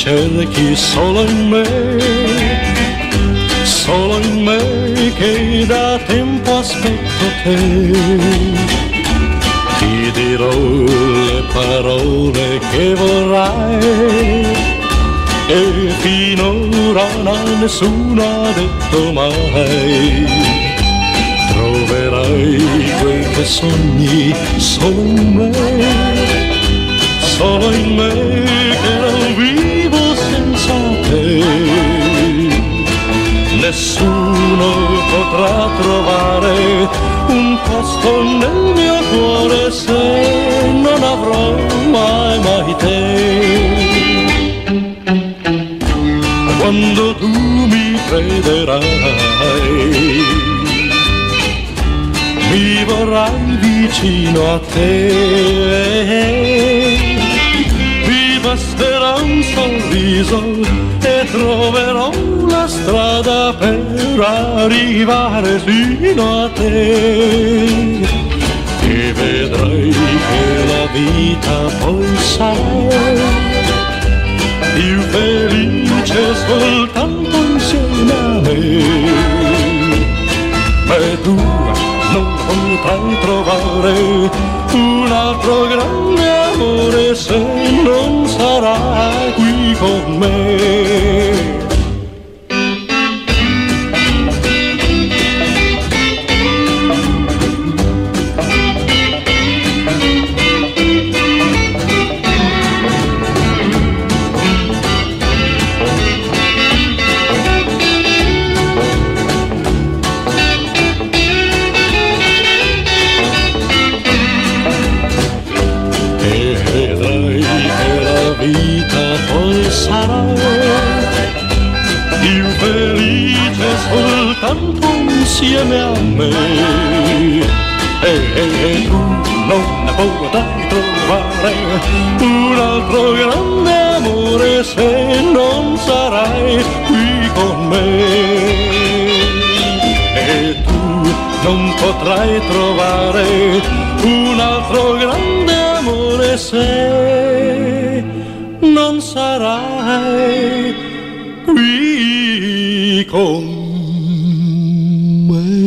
cerchi solo in me che da tempo aspetto te. Ti dirò le parole che vorrai e finora nessuno ha detto mai. Troverai quel che sogni solo in me che non vivo senza te. Nessuno potrà trovare un posto nel mio cuore se non avrò mai te. Quando tu mi crederai, mi vorrai vicino a te. Mi basterà un sorriso e troverò la strada per arrivare fino a te. E vedrai che la vita poi sarà più felice soltanto insieme a me. E tu non potrai trovare un altro grande amore se non sarai qui con me. Più felice soltanto insieme a me. E tu non potrai trovare un altro grande amore se non sarai qui con me. E tu non potrai trovare un altro grande amore se non sarai qui con me.